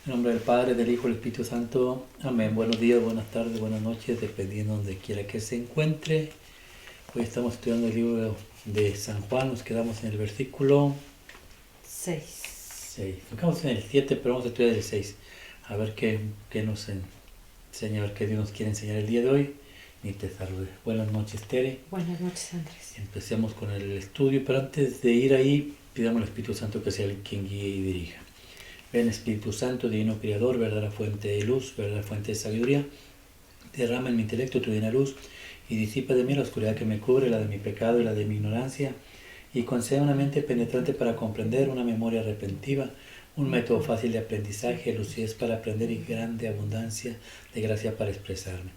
En nombre del Padre, del Hijo y del Espíritu Santo. Amén. Buenos días, buenas tardes, buenas noches, dependiendo de donde quiera que se encuentre. Hoy estamos estudiando el libro de San Juan. Nos quedamos en el versículo 6. Nos quedamos en el 7, pero vamos a estudiar el 6. A ver qué nos enseña, a ver qué Dios nos quiere enseñar el día de hoy. Ni te salude. Buenas noches, Tere. Buenas noches, Andrés. Empecemos con el estudio, pero antes de ir ahí, pidamos al Espíritu Santo que sea el quien guíe y dirija. Ven Espíritu Santo, divino Creador, verdadera fuente de luz, verdadera fuente de sabiduría, derrama en mi intelecto tu divina luz y disipa de mí la oscuridad que me cubre, la de mi pecado y la de mi ignorancia, y conceda una mente penetrante para comprender, una memoria retentiva, un método fácil de aprendizaje, lucidez para aprender y grande abundancia de gracia para expresarme.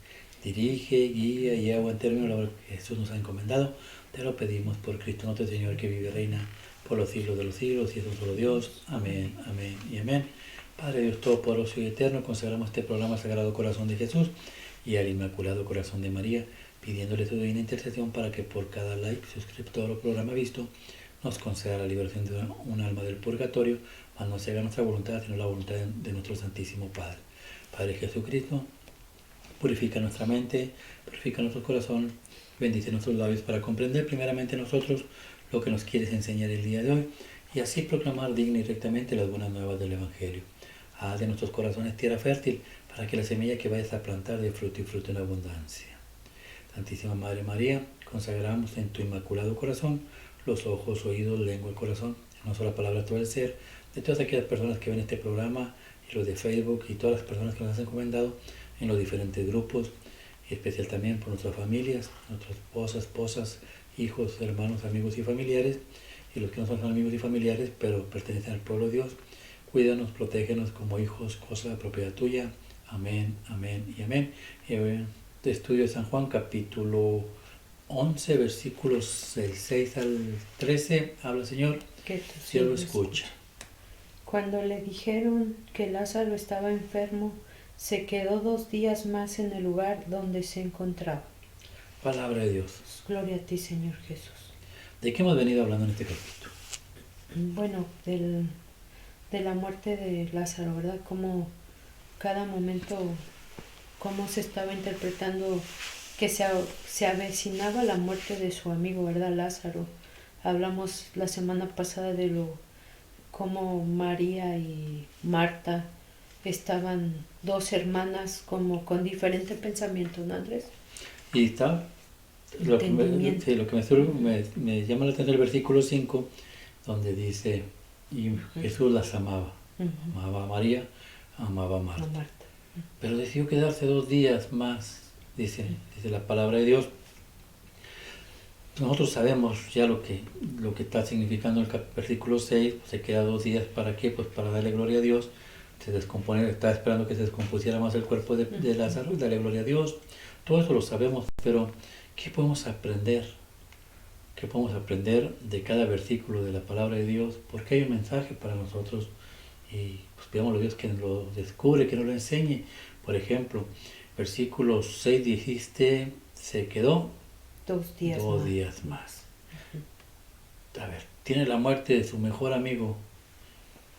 Dirige, guía y lleva en término la obra que Jesús nos ha encomendado. Te lo pedimos por Cristo nuestro Señor, que vive y reina por los siglos de los siglos, y es un solo Dios. Amén, amén y amén. Padre Dios Todopoderoso y Eterno, consagramos este programa al Sagrado Corazón de Jesús y al Inmaculado Corazón de María, pidiéndole tu divina intercesión para que por cada like, suscriptor o programa visto, nos conceda la liberación de un alma del purgatorio, mas no se haga nuestra voluntad, sino la voluntad de nuestro Santísimo Padre. Padre Jesucristo, purifica nuestra mente, purifica nuestro corazón, bendice nuestros labios para comprender primeramente nosotros lo que nos quieres enseñar el día de hoy y así proclamar digna y rectamente las buenas nuevas del Evangelio. Haz de nuestros corazones tierra fértil para que la semilla que vayas a plantar dé fruto y fruto en abundancia. Santísima Madre María, consagramos en tu inmaculado corazón los ojos, oídos, lengua y corazón, en una sola palabra todo el ser, de todas aquellas personas que ven este programa y los de Facebook y todas las personas que nos han encomendado en los diferentes grupos, y especial también por nuestras familias, nuestras esposas, hijos, hermanos, amigos y familiares, y los que no son amigos y familiares, pero pertenecen al pueblo de Dios. Cuídanos, protégenos como hijos, cosa de propiedad tuya. Amén, amén y amén. De estudio de San Juan, capítulo 11, versículos del 6 al 13. Habla, Señor, Que tu siervo escucha. Cuando le dijeron que Lázaro estaba enfermo, se quedó 2 días más en el lugar donde se encontraba. Palabra de Dios. Gloria a ti, Señor Jesús. ¿De qué hemos venido hablando en este capítulo? Bueno, de la muerte de Lázaro, ¿verdad? Como cada momento, cómo se estaba interpretando que se avecinaba la muerte de su amigo, ¿verdad? Lázaro. Hablamos la semana pasada de cómo María y Marta estaban 2 hermanas como con diferente pensamiento, ¿no, Andrés? Y está, lo que me llama la atención el versículo 5, donde dice, y Jesús las amaba. Amaba a María, amaba a Marta. Pero decidió quedarse 2 días más, dice la palabra de Dios. Nosotros sabemos ya lo que está significando el versículo 6, se queda 2 días, ¿para qué? Pues para darle gloria a Dios. Se descompone, estaba esperando que se descompusiera más el cuerpo de Lázaro, darle gloria a Dios. Todo eso lo sabemos, pero ¿qué podemos aprender? ¿Qué podemos aprender de cada versículo de la palabra de Dios? Porque hay un mensaje para nosotros y pues pidámosle a Dios que nos lo descubre, que nos lo enseñe. Por ejemplo, versículo 6 dijiste, se quedó 2 días, 2 días más. A ver, tiene la muerte de su mejor amigo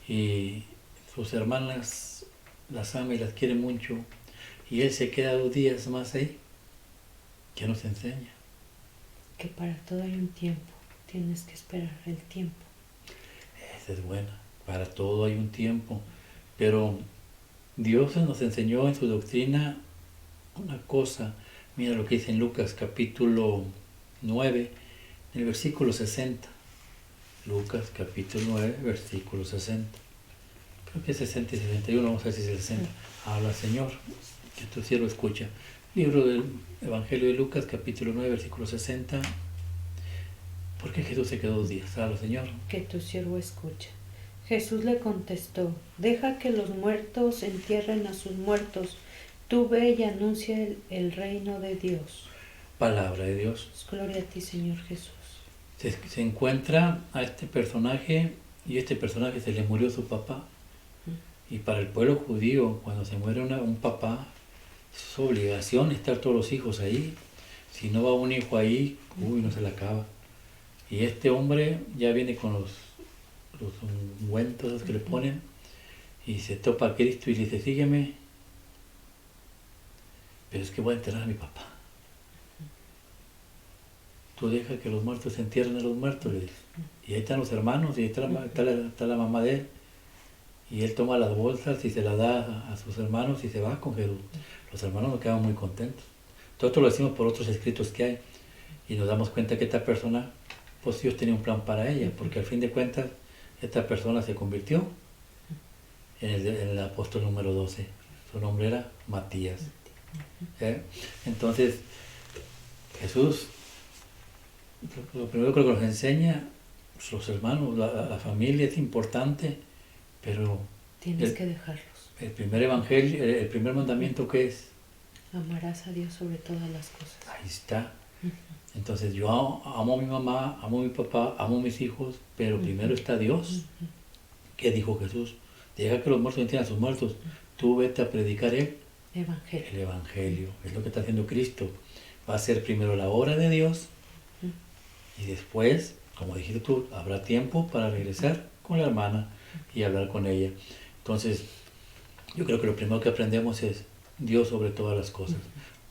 y sus hermanas las ama y las quiere mucho, y él se queda 2 días más ahí. ¿Qué nos enseña? Que para todo hay un tiempo, tienes que esperar el tiempo. Esa es buena, para todo hay un tiempo, pero Dios nos enseñó en su doctrina una cosa. Mira lo que dice en Lucas capítulo 9, en el versículo 60. Lucas capítulo 9, versículo 60. Creo que es 60 y 61, vamos a ver si es 60. Habla, Señor, que tu siervo escucha. Libro del Evangelio de Lucas, capítulo 9, versículo 60. ¿Por qué Jesús se quedó 2 días? Habla, Señor. Que tu siervo escucha. Jesús le contestó, deja que los muertos entierren a sus muertos. Tú ve y anuncia el reino de Dios. Palabra de Dios. Gloria a ti, Señor Jesús. Se encuentra a este personaje, y este personaje se le murió su papá. Y para el pueblo judío, cuando se muere un papá, es su obligación estar todos los hijos ahí. Si no va un hijo ahí, no se le acaba. Y este hombre ya viene con los ungüentos que le ponen, y se topa a Cristo y le dice, sígueme, pero es que voy a enterrar a mi papá. Tú deja que los muertos entierren a los muertos, le dice. Y ahí están los hermanos, y ahí está la mamá de él. Y él toma las bolsas y se las da a sus hermanos y se va con Jesús. Los hermanos nos quedan muy contentos. Todo esto lo decimos por otros escritos que hay. Y nos damos cuenta que esta persona, pues Dios tenía un plan para ella, porque al fin de cuentas, esta persona se convirtió en el apóstol número 12. Su nombre era Matías. Entonces, Jesús, lo primero que nos enseña, los hermanos, la familia es importante, pero tienes que dejarlos. El primer evangelio, el primer mandamiento, ¿qué es? Amarás a Dios sobre todas las cosas. Ahí está. Entonces yo amo a mi mamá, amo a mi papá, amo a mis hijos, pero primero está Dios. ¿Qué dijo Jesús? Deja que los muertos entiendan a sus muertos. Tú vete a predicar el Evangelio. Es lo que está haciendo Cristo. Va a ser primero la obra de Dios y después, como dijiste tú, habrá tiempo para regresar con la hermana y hablar con ella. Entonces, yo creo que lo primero que aprendemos es Dios sobre todas las cosas.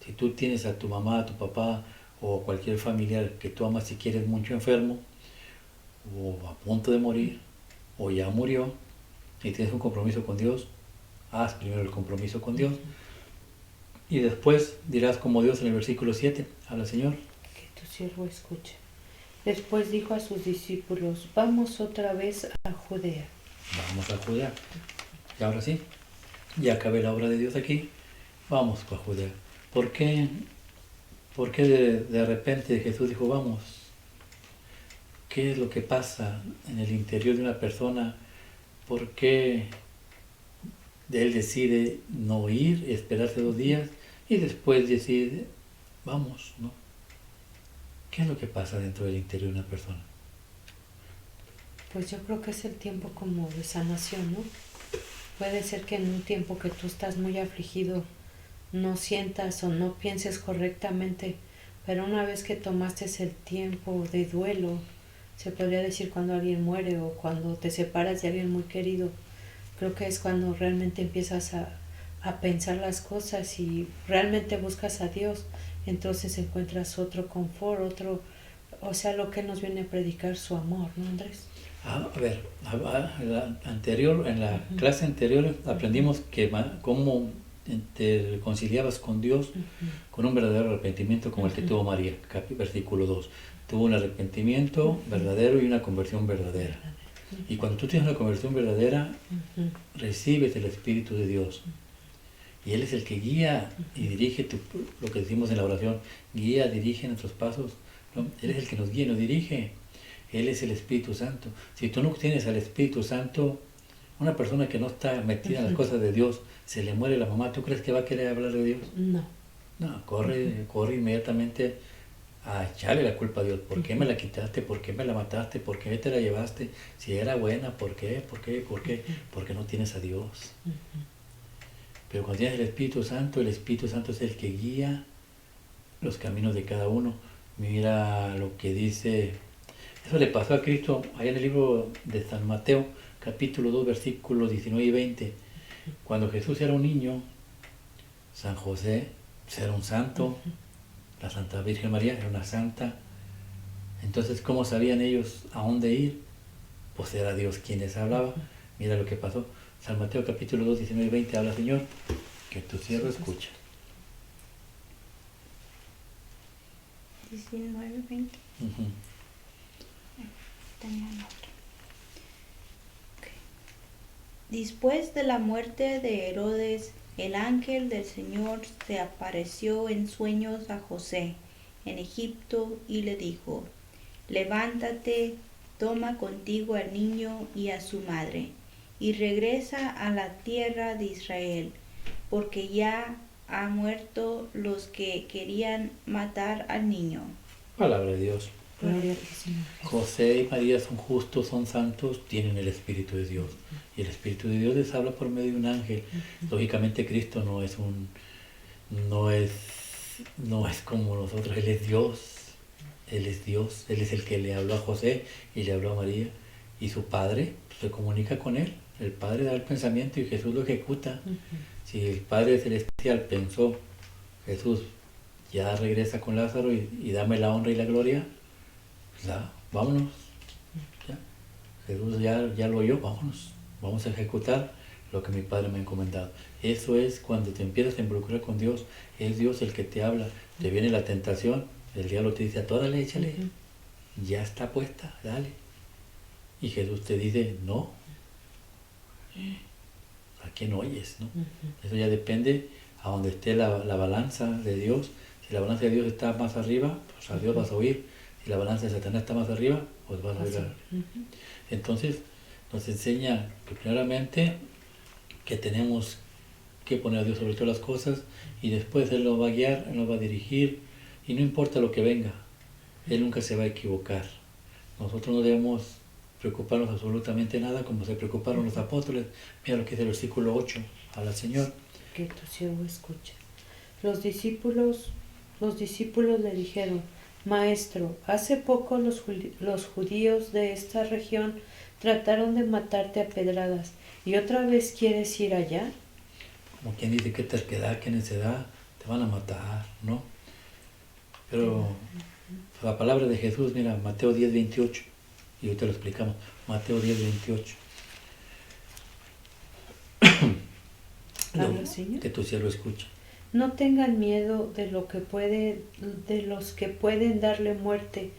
Si tú tienes a tu mamá, a tu papá o cualquier familiar que tú amas y quieres mucho enfermo, o a punto de morir, o ya murió, y tienes un compromiso con Dios, haz primero el compromiso con Dios, y después dirás como Dios en el versículo 7, habla Señor. Que tu siervo escuche. Después dijo a sus discípulos, vamos otra vez a Judea. Vamos a Judea. Y ahora sí, ya acabé la obra de Dios aquí, vamos a Judea. ¿Por qué de repente Jesús dijo vamos? ¿Qué es lo que pasa en el interior de una persona? ¿Por qué él decide no ir, esperarse 2 días y después decide vamos, ¿no? ¿Qué es lo que pasa dentro del interior de una persona? Pues yo creo que es el tiempo como de sanación, ¿no? Puede ser que en un tiempo que tú estás muy afligido no sientas o no pienses correctamente, pero una vez que tomaste el tiempo de duelo, se podría decir cuando alguien muere o cuando te separas de alguien muy querido, creo que es cuando realmente empiezas a pensar las cosas y realmente buscas a Dios, entonces encuentras otro confort, o sea, lo que Él nos viene a predicar, su amor, ¿no, Andrés? A ver, en la clase anterior aprendimos que cómo te reconciliabas con Dios con un verdadero arrepentimiento como el que tuvo María, versículo 2. Tuvo un arrepentimiento verdadero y una conversión verdadera. Y cuando tú tienes una conversión verdadera, recibes el Espíritu de Dios. Y Él es el que guía y dirige lo que decimos en la oración, guía, dirige nuestros pasos, ¿no? Él es el que nos guía y nos dirige. Él es el Espíritu Santo. Si tú no tienes al Espíritu Santo, una persona que no está metida en las cosas de Dios, se le muere la mamá, ¿tú crees que va a querer hablar de Dios? No. No, corre inmediatamente a echarle la culpa a Dios. ¿Por qué me la quitaste? ¿Por qué me la mataste? ¿Por qué te la llevaste? Si era buena, ¿por qué? ¿Por qué? ¿Por qué? Porque no tienes a Dios. Pero cuando tienes el Espíritu Santo es el que guía los caminos de cada uno. Mira lo que dice, eso le pasó a Cristo allá en el libro de San Mateo, capítulo 2, versículos 19 y 20. Cuando Jesús era un niño, San José era un santo, la Santa Virgen María era una santa. Entonces, ¿cómo sabían ellos a dónde ir? Pues era Dios quien les hablaba. Mira lo que pasó. San Mateo capítulo 2, 19 y 20, habla Señor, que tu siervo escucha. 19, 20. Tenía otro. Okay. Después de la muerte de Herodes, el ángel del Señor se apareció en sueños a José en Egipto y le dijo, levántate, toma contigo al niño y a su madre, y regresa a la tierra de Israel, porque ya han muerto los que querían matar al niño. Palabra de Dios. Gloria a ti, Señor. José y María son justos, son santos, tienen el Espíritu de Dios. Y el Espíritu de Dios les habla por medio de un ángel. Lógicamente Cristo no es como nosotros, Él es Dios. Él es Dios, Él es el que le habló a José y le habló a María. Y su Padre se comunica con Él. El Padre da el pensamiento y Jesús lo ejecuta. Ujú. Si el Padre Celestial pensó, Jesús ya regresa con Lázaro y dame la honra y la gloria, pues ya, vámonos. Ya. Jesús ya lo oyó, vámonos. Vamos a ejecutar lo que mi Padre me ha encomendado. Eso es cuando te empiezas a involucrar con Dios, es Dios el que te habla. Te viene la tentación, el diablo te dice, a toda le échale, ya está puesta, dale. Y Jesús te dice, no. ¿A quién oyes? ¿No? Eso ya depende a donde esté la balanza de Dios. Si la balanza de Dios está más arriba, pues a Dios vas a oír. Si la balanza de Satanás está más arriba, pues vas a oír. Entonces, nos enseña que primeramente que tenemos que poner a Dios sobre todas las cosas y después Él nos va a guiar, Él nos va a dirigir y no importa lo que venga, Él nunca se va a equivocar. Nosotros no debemos preocuparnos absolutamente nada como se preocuparon los apóstoles. Mira lo que dice el versículo 8 a la Señor. Que tu siervo escuche. Los discípulos le dijeron, Maestro, hace poco los judíos de esta región trataron de matarte a pedradas, ¿y otra vez quieres ir allá? Como quien dice, qué terquedad, qué necedad, te van a matar, ¿no? Pero la palabra de Jesús, mira, Mateo 10:28, y ahorita lo explicamos, Mateo 10:28. ¿Habla, Señor? Que tu siervo escucha. No tengan miedo de los que pueden darle muerte,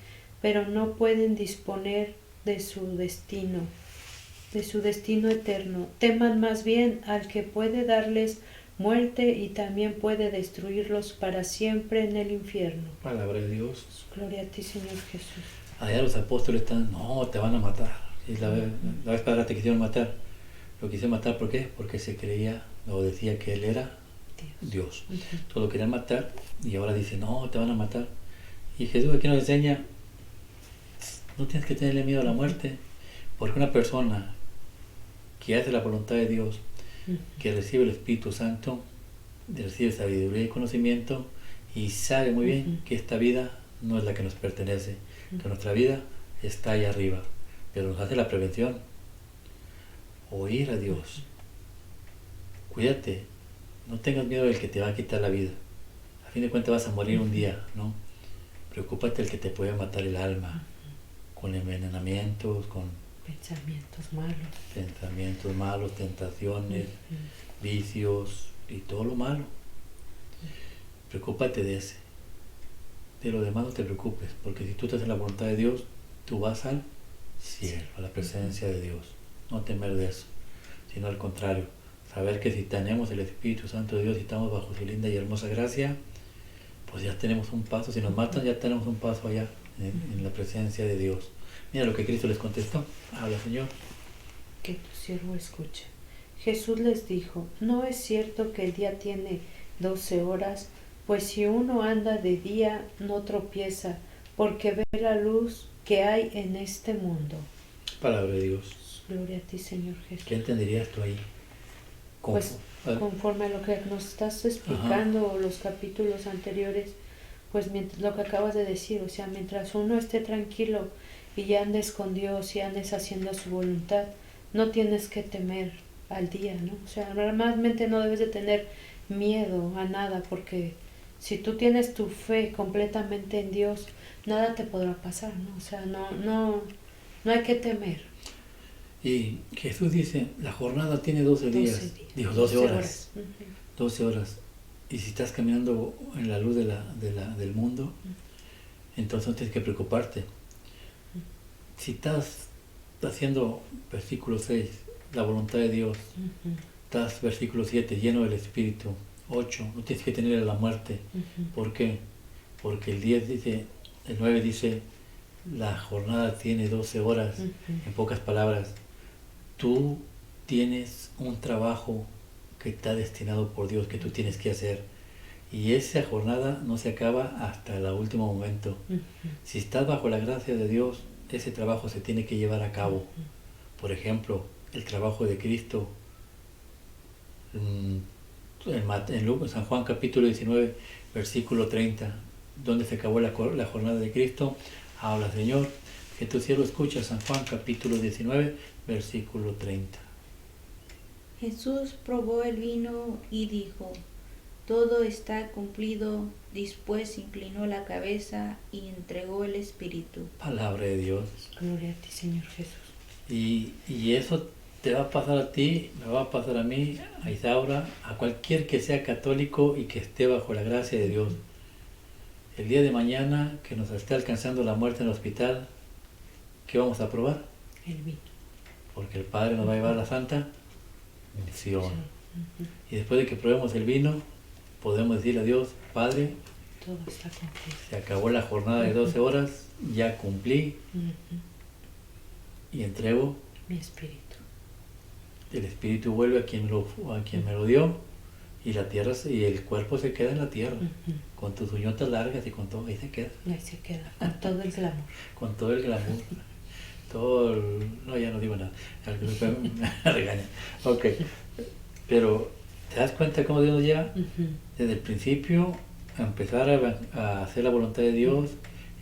pero no pueden disponer de su destino eterno. Teman más bien al que puede darles muerte y también puede destruirlos para siempre en el infierno. Palabra de Dios. Gloria a ti, Señor Jesús. Allá los apóstoles están, no, te van a matar. Y la vez pasada te quisieron matar. Lo quisieron matar, ¿por qué? Porque se creía o decía que Él era Dios. Todo lo querían matar y ahora dice, no, te van a matar. Y Jesús aquí nos enseña, no tienes que tenerle miedo a la muerte, porque una persona que hace la voluntad de Dios, que recibe el Espíritu Santo, recibe sabiduría y conocimiento y sabe muy bien que esta vida no es la que nos pertenece, que nuestra vida está allá arriba, pero nos hace la prevención, oír a Dios. Cuídate, no tengas miedo del que te va a quitar la vida. A fin de cuentas vas a morir un día, ¿no? Preocúpate del que te puede matar el alma, con envenenamientos, con pensamientos malos, tentaciones, vicios y todo lo malo. Preocúpate de ese. De lo demás no te preocupes, porque si tú estás en la voluntad de Dios, tú vas al cielo, a la presencia de Dios. No temer de eso, sino al contrario, saber que si tenemos el Espíritu Santo de Dios y estamos bajo su linda y hermosa gracia, pues ya tenemos un paso. Si nos matan, ya tenemos un paso allá en la presencia de Dios. Mira lo que Cristo les contestó. Habla, Señor. Que tu siervo escuche. Jesús les dijo, no es cierto que el día tiene 12 horas, pues si uno anda de día no tropieza, porque ve la luz que hay en este mundo. Palabra de Dios. Gloria a ti, Señor Jesús. ¿Qué entenderías tú ahí? Pues conforme a lo que nos estás explicando, los capítulos anteriores, pues lo que acabas de decir, o sea, mientras uno esté tranquilo y ya andes con Dios y andes haciendo su voluntad, no tienes que temer al día, ¿no? O sea, normalmente no debes de tener miedo a nada, porque si tú tienes tu fe completamente en Dios, nada te podrá pasar, ¿no? O sea, no hay que temer. Y Jesús dice, la jornada tiene 12 días. Dijo 12 horas. 12 horas. Y si estás caminando en la luz del mundo, entonces no tienes que preocuparte. Si estás haciendo, versículo 6, la voluntad de Dios, estás, versículo 7, lleno del Espíritu, 8, no tienes que tener la muerte. ¿Por qué? Porque el 10 dice, el 9 dice, la jornada tiene 12 horas. En pocas palabras, tú tienes un trabajo que está destinado por Dios, que tú tienes que hacer. Y esa jornada no se acaba hasta el último momento. Si estás bajo la gracia de Dios, ese trabajo se tiene que llevar a cabo. Por ejemplo, el trabajo de Cristo. En San Juan capítulo 19, versículo 30, donde se acabó la jornada de Cristo, habla, Señor, que tu siervo escucha. San Juan capítulo 19, versículo 30. Jesús probó el vino y dijo: todo está cumplido. Después inclinó la cabeza y entregó el espíritu. Palabra de Dios. Gloria a ti, Señor Jesús. Y eso te va a pasar a ti, me va a pasar a mí, a Isaura, a cualquier que sea católico y que esté bajo la gracia de Dios. El día de mañana que nos esté alcanzando la muerte en el hospital, ¿qué vamos a probar? El vino. Porque el Padre nos va a llevar la santa misión. Ujú. Y después de que probemos el vino, podemos decirle a Dios: Padre, Todo está cumplido. se acabó la jornada de 12 horas, ya cumplí Ujú. y entrego. Mi espíritu. El espíritu vuelve a quien me lo dio, y la tierra y el cuerpo se queda en la tierra, Ujú. con tus uñotas largas y con todo, ahí se queda, Y ahí se queda, con todo el glamour. con todo el glamour, no, ya no digo nada, me regaña. Ok, pero ¿te das cuenta cómo Dios nos lleva? Ujú. Desde el principio a empezar a hacer la voluntad de Dios,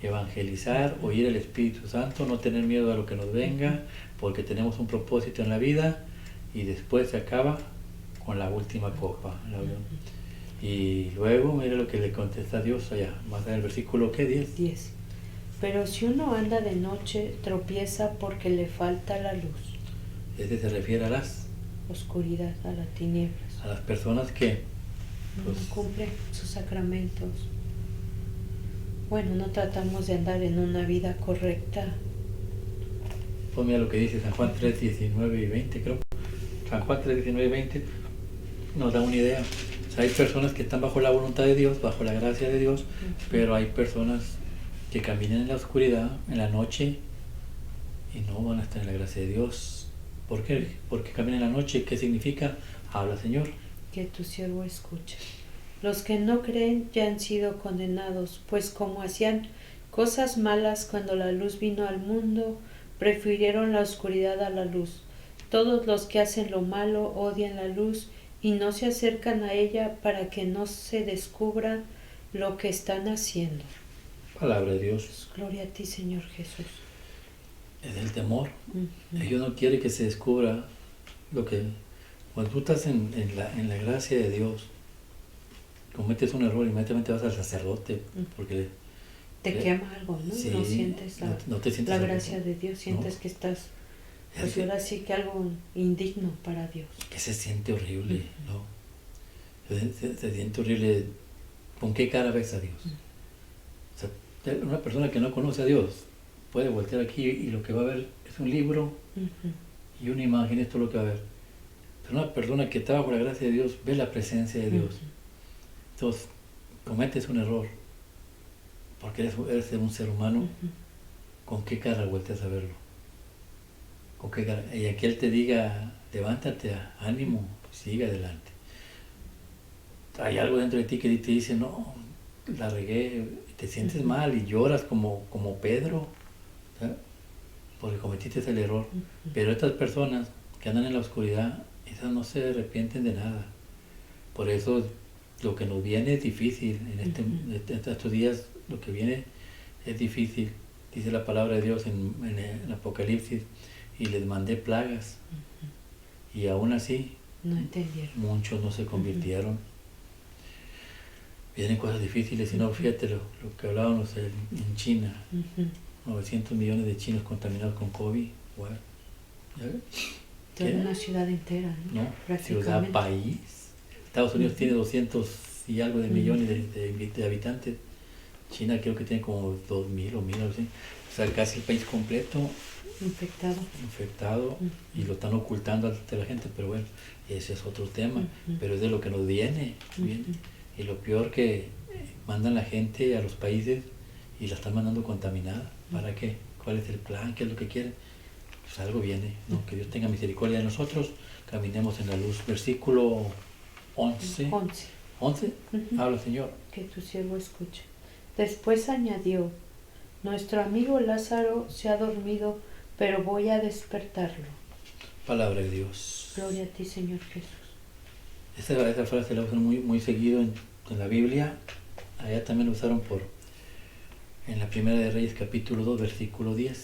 evangelizar, oír el Espíritu Santo, no tener miedo a lo que nos venga, porque tenemos un propósito en la vida, y después se acaba con la última copa. Y luego mira lo que le contesta Dios allá, más en el versículo, ¿qué? 10. 10. Pero si uno anda de noche, tropieza porque le falta la luz. Este se refiere a las Oscuridad, a las tinieblas. personas que No pues, cumplen sus sacramentos. Bueno, no tratamos de andar en una vida correcta. pues mira lo que dice San Juan 3, 19 y 20, creo. San Juan 3, 19 y 20 nos da una idea. O sea, hay personas que están bajo la voluntad de Dios, bajo la gracia de Dios, pero hay personas que caminan en la oscuridad, en la noche, y no van a estar en la gracia de Dios. ¿Por qué? Porque caminan en la noche. ¿Qué significa? Habla, Señor. Que tu siervo escucha. Los que no creen ya han sido condenados, pues como hacían cosas malas cuando la luz vino al mundo, prefirieron la oscuridad a la luz. Todos los que hacen lo malo odian la luz y no se acercan a ella para que no se descubra lo que están haciendo. Palabra de Dios. Gloria a ti, Señor Jesús. Es el temor. Ujú. Dios no quiere que se descubra lo que... Cuando tú estás en la gracia de Dios, cometes un error, inmediatamente vas al sacerdote, porque Te quema algo, ¿no? sí, No sientes no te sientes la gracia de Dios, sientes que estás, pues ahora sí que algo indigno para Dios. que se siente horrible, ¿no? Se siente horrible. ¿Con qué cara ves a Dios? O sea, una persona que no conoce a Dios puede voltear aquí y lo que va a ver es un libro Ujú. y una imagen, esto es lo que va a ver. Pero una persona que está bajo la gracia de Dios ve la presencia de Dios. Entonces, cometes un error porque eres un ser humano. Ujú. ¿Con qué cara volteas a verlo? ¿Con qué cara? Y a que Él te diga, levántate, ánimo, sigue adelante. Hay algo dentro de ti que te dice, no, la regué, te sientes mal y lloras como Pedro, ¿sabes? Porque cometiste el error. Pero estas personas que andan en la oscuridad, esas no se arrepienten de nada. Por eso lo que nos viene es difícil. En estos días lo que viene es difícil. Dice la palabra de Dios en Apocalipsis, y les mandé plagas. Y aún así, No entendieron. muchos no se convirtieron. Vienen cosas difíciles, y no, fíjate lo que hablábamos en China. 900 millones de chinos contaminados con COVID. Bueno, ¿ya ves? Toda ¿Qué? una ciudad entera, ¿no? ¿No? Prácticamente. Ciudad, país. Estados Unidos tiene 200 y algo de millones de habitantes. China creo que tiene como 2.000 o 1.000, algo así. O sea, casi el país completo infectado, y lo están ocultando ante la gente, pero bueno, ese es otro tema. Pero es de lo que nos viene. Y lo peor que mandan la gente a los países y la están mandando contaminada. ¿Para qué? ¿Cuál es el plan? ¿Qué es lo que quieren? Pues algo viene, ¿no? Que Dios tenga misericordia de nosotros, caminemos en la luz. Versículo 11. 11. Habla, Señor. Que tu siervo escuche. Después añadió: nuestro amigo Lázaro se ha dormido, pero voy a despertarlo. Palabra de Dios. Gloria a ti, Señor Jesús. Esa frase la usan muy seguido en la Biblia. Allá también la usaron en la Primera de Reyes capítulo 2, versículo 10.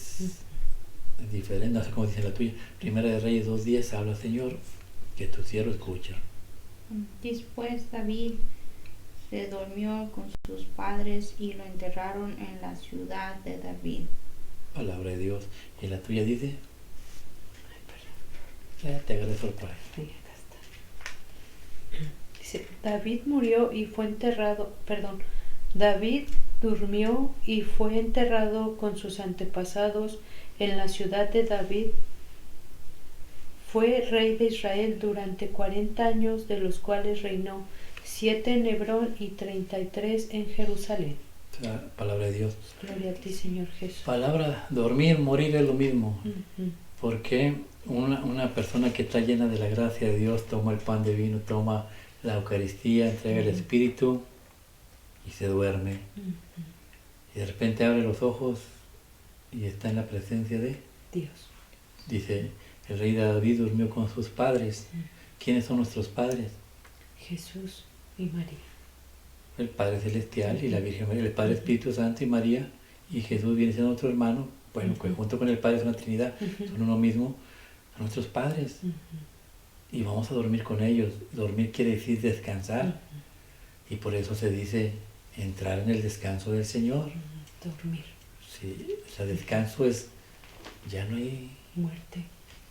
Es diferente, no sé cómo dice la tuya. Primera de Reyes 2:10, habla, Señor. que tu siervo escucha. Después David se durmió con sus padres y lo enterraron en la ciudad de David. Palabra de Dios. ¿Y la tuya dice? Ya te agarré sorpresa. Sí, acá está. Dice, David murió y fue enterrado, perdón, David durmió y fue enterrado con sus antepasados en la ciudad de David. Fue rey de Israel durante 40 años, de los cuales reinó 7 en Hebrón y 33 en Jerusalén. Palabra de Dios. Gloria a ti, Señor Jesús. Palabra, dormir, morir es lo mismo. Ujú. Porque una persona que está llena de la gracia de Dios toma el pan de vino, toma la Eucaristía, entrega el Espíritu y se duerme. Ujú. Y de repente abre los ojos y está en la presencia de Dios. Dice, el rey David durmió con sus padres. ¿Quiénes son nuestros padres? Jesús y María. El Padre Celestial y la Virgen María, el Padre Espíritu Santo y María, y Jesús viene siendo otro hermano, bueno, que junto con el Padre es una Trinidad, son uno mismo, a nuestros padres. Y vamos a dormir con ellos. Dormir quiere decir descansar. Y por eso se dice entrar en el descanso del Señor. Dormir. Sí, o sea, descanso es, ya no hay Muerte.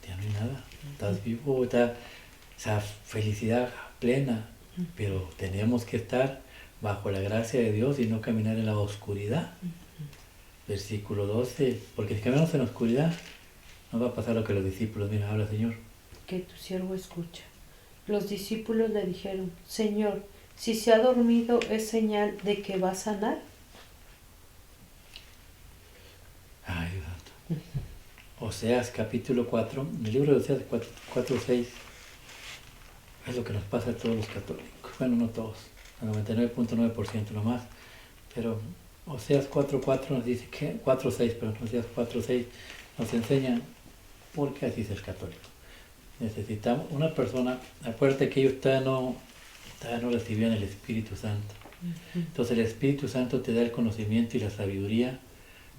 ya no hay nada. Estás vivo, está esa felicidad plena, pero tenemos que estar bajo la gracia de Dios y no caminar en la oscuridad. Versículo 12, porque si caminamos en la oscuridad, no va a pasar lo que los discípulos, mira, habla Señor. Que tu siervo escucha. Los discípulos le dijeron, Señor, si se ha dormido, ¿es señal de que va a sanar? Ay, Dios santo. Oseas capítulo 4, el libro de Oseas 4, 6, es lo que nos pasa a todos los católicos. Bueno, no todos, el 99.9% nomás, pero Oseas 4.4 nos dice que, 4.6, perdón, Oseas 4.6 nos enseña por qué así es el católico. Necesitamos una persona, acuérdate que ellos todavía no recibían el Espíritu Santo. Entonces el Espíritu Santo te da el conocimiento y la sabiduría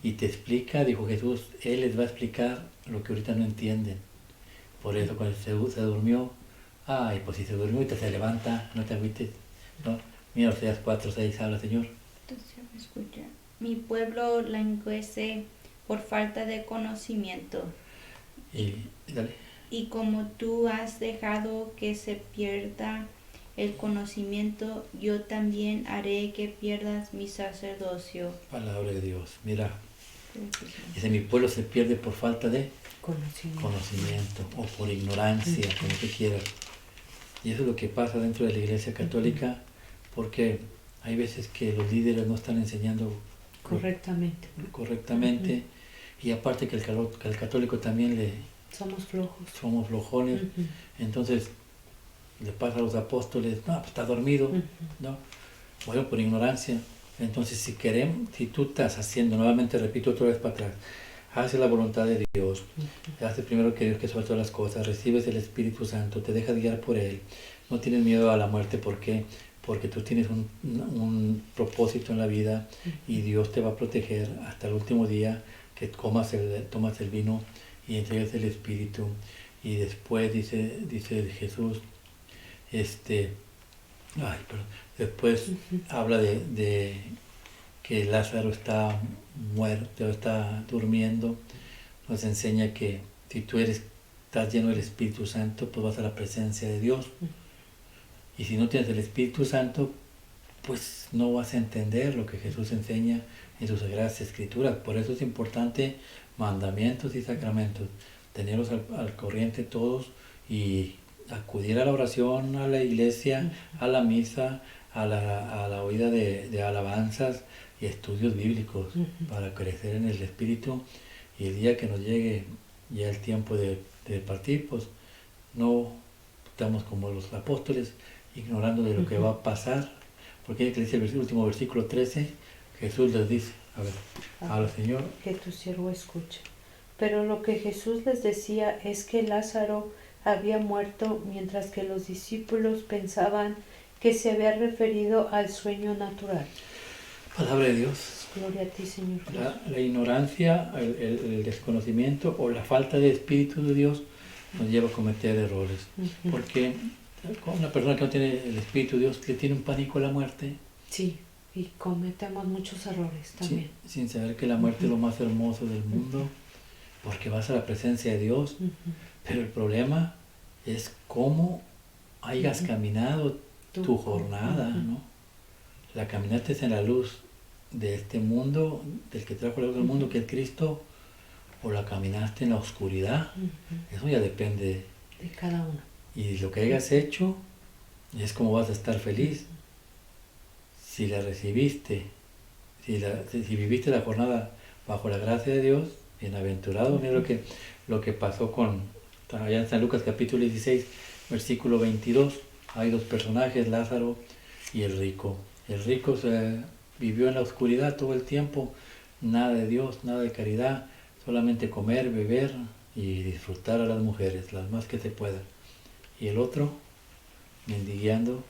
y te explica, dijo Jesús, Él les va a explicar lo que ahorita no entienden. Por eso cuando se durmió, ay, pues si se durmió y te se levanta, no te agüites, ¿no? Mira, Oseas 4.6, habla Señor. Entonces, escucha. Mi pueblo languece por falta de conocimiento. Y dale. Y como tú has dejado que se pierda el conocimiento, yo también haré que pierdas mi sacerdocio. Palabra de Dios. Mira, dice, mi pueblo se pierde por falta de conocimiento o por ignorancia, como tú quieras. Y eso es lo que pasa dentro de la Iglesia Católica, porque hay veces que los líderes no están enseñando correctamente, y aparte que el católico también somos flojones, entonces le pasa a los apóstoles, no, pues está dormido, ¿no? Bueno, por ignorancia. Entonces si tú estás haciendo, nuevamente repito otra vez para atrás, haces la voluntad de Dios, haces primero que Dios que sobre todas las cosas, recibes el Espíritu Santo, te dejas guiar por Él, no tienes miedo a la muerte, ¿por qué? Porque tú tienes un propósito en la vida y Dios te va a proteger hasta el último día que tomas el vino y entregas el Espíritu. Y después dice Jesús, después habla de que Lázaro está muerto, está durmiendo. Nos enseña que si tú estás lleno del Espíritu Santo, pues vas a la presencia de Dios. Y si no tienes el Espíritu Santo, pues no vas a entender lo que Jesús enseña en sus sagradas escrituras. Por eso es importante mandamientos y sacramentos, tenerlos al corriente todos y acudir a la oración, a la iglesia, a la misa, a la oída de alabanzas y estudios bíblicos para crecer en el Espíritu. Y el día que nos llegue ya el tiempo de partir, pues no estamos como los apóstoles, ignorando de lo que va a pasar, porque que dice el último versículo 13, Jesús les dice, a ver, habla Señor. Que tu siervo escuche. Pero lo que Jesús les decía es que Lázaro había muerto, mientras que los discípulos pensaban que se había referido al sueño natural. Palabra de Dios. Gloria a ti, Señor Jesús. La ignorancia, el desconocimiento o la falta de Espíritu de Dios nos lleva a cometer errores. Ujú. Porque con una persona que no tiene el Espíritu de Dios, le tiene un pánico a la muerte, Sí, y cometemos muchos errores también. sin saber que la muerte es lo más hermoso del mundo, porque vas a la presencia de Dios. Ujú. Pero el problema es cómo hayas Ujú. caminado tu jornada, Ujú. ¿no? La caminaste en la luz de este mundo, del que trajo la luz del mundo, que es Cristo, o la caminaste en la oscuridad. Ujú. Eso ya depende. De cada uno. Y lo que hayas hecho es cómo vas a estar feliz. Si la recibiste, si viviste la jornada bajo la gracia de Dios, bienaventurado. Mira lo que pasó allá en San Lucas capítulo 16, versículo 22. Hay dos personajes, Lázaro y el rico. El rico vivió en la oscuridad todo el tiempo, nada de Dios, nada de caridad, solamente comer, beber y disfrutar a las mujeres, las más que se puedan. Y el otro, mendigando,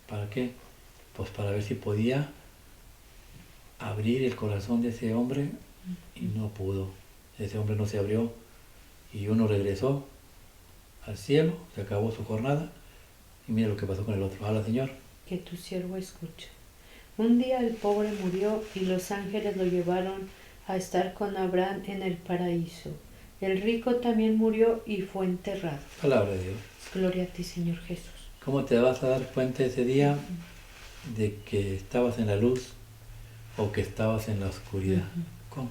¿para qué? Pues para ver si podía abrir el corazón de ese hombre, y no pudo. Ese hombre no se abrió y uno regresó al cielo, se acabó su jornada y mira lo que pasó con el otro. Habla, Señor. Que tu siervo escuche. Un día el pobre murió y los ángeles lo llevaron a estar con Abraham en el paraíso. El rico también murió y fue enterrado. Palabra de Dios. Gloria a ti, Señor Jesús. ¿Cómo te vas a dar cuenta ese día de que estabas en la luz o que estabas en la oscuridad? Ujú. ¿Cómo?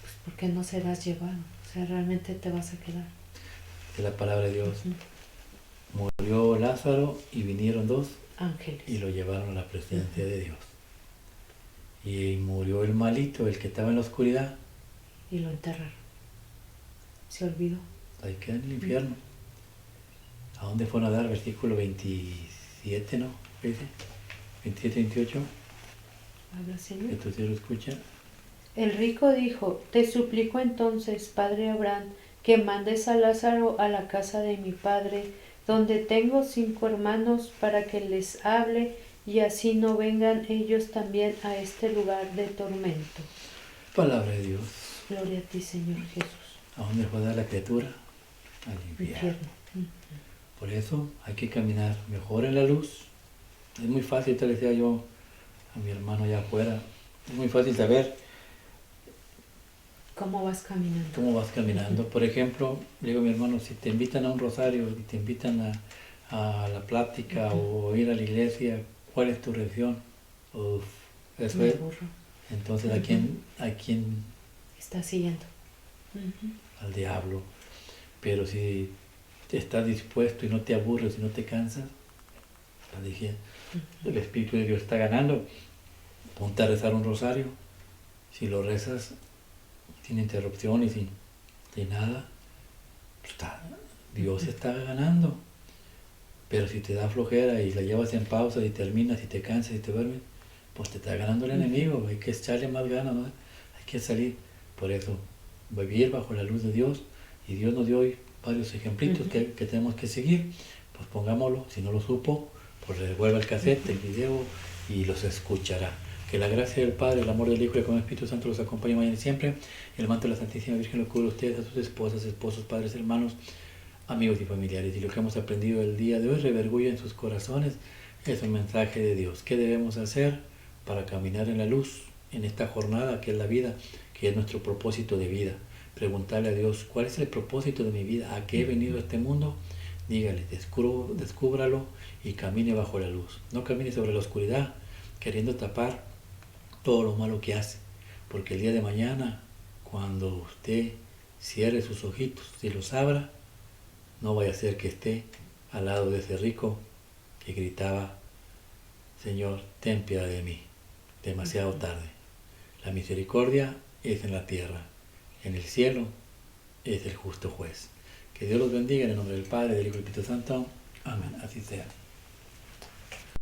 Pues porque no serás llevado. O sea, realmente te vas a quedar. De la palabra de Dios. Ujú. Murió Lázaro y vinieron dos Ángeles. y lo llevaron a la presencia de Dios. Y murió el malito, el que estaba en la oscuridad, Y lo enterraron. Se olvidó. ahí queda en el infierno. ¿A dónde fueron a dar? Versículo 27, ¿no? ¿Qué dice? 27, 28, Habla, que Señor. tu cielo escucha. El rico dijo, te suplico entonces, padre Abraham, que mandes a Lázaro a la casa de mi padre, donde tengo 5 hermanos, para que les hable y así no vengan ellos también a este lugar de tormento. Palabra de Dios. Gloria a ti, Señor Jesús. ¿A dónde fue a dar la criatura? Al infierno. Infierno. Por eso hay que caminar mejor en la luz. Es muy fácil, te decía yo a mi hermano allá afuera, es muy fácil saber ¿Cómo vas caminando? cómo vas caminando. Por ejemplo, le digo a mi hermano, si te invitan a un rosario, si te invitan a la plática o ir a la iglesia, ¿cuál es tu reacción? Uf, eso Me es. aburro. Entonces, ¿a quién? Está siguiendo. Ujú. Al diablo. Pero si estás dispuesto y no te aburres y no te cansas, pues dije, el Espíritu de Dios está ganando. Ponte a rezar un rosario. Si lo rezas sin interrupción y sin nada, Dios está ganando. Pero si te da flojera y la llevas en pausa y terminas y te cansas y te duermes, pues te está ganando el enemigo. Hay que echarle más ganas, ¿no? Hay que salir. Por eso, vivir bajo la luz de Dios. Y Dios nos dio hoy varios ejemplitos que tenemos que seguir. Pues pongámoslo. Si no lo supo, pues revuelva el cassette, el video y los escuchará. Que la gracia del Padre, el amor del Hijo y el común Espíritu Santo los acompañe mañana y siempre. El manto de la Santísima Virgen lo cubre a ustedes, a sus esposas, esposos, padres, hermanos, amigos y familiares. Y lo que hemos aprendido el día de hoy revergulla en sus corazones. Es un mensaje de Dios. ¿Qué debemos hacer para caminar en la luz en esta jornada que es la vida, que es nuestro propósito de vida? Preguntarle a Dios, ¿cuál es el propósito de mi vida? ¿A qué he venido a este mundo? Dígale, descúbralo y camine bajo la luz. No camine sobre la oscuridad, queriendo tapar todo lo malo que hace. Porque el día de mañana, cuando usted cierre sus ojitos y los abra, no vaya a ser que esté al lado de ese rico que gritaba, Señor, ten piedad de mí, demasiado tarde. La misericordia es en la tierra, en el cielo es el justo juez. Que Dios los bendiga en el nombre del Padre, del Hijo y del Espíritu Santo. Amén. Así sea.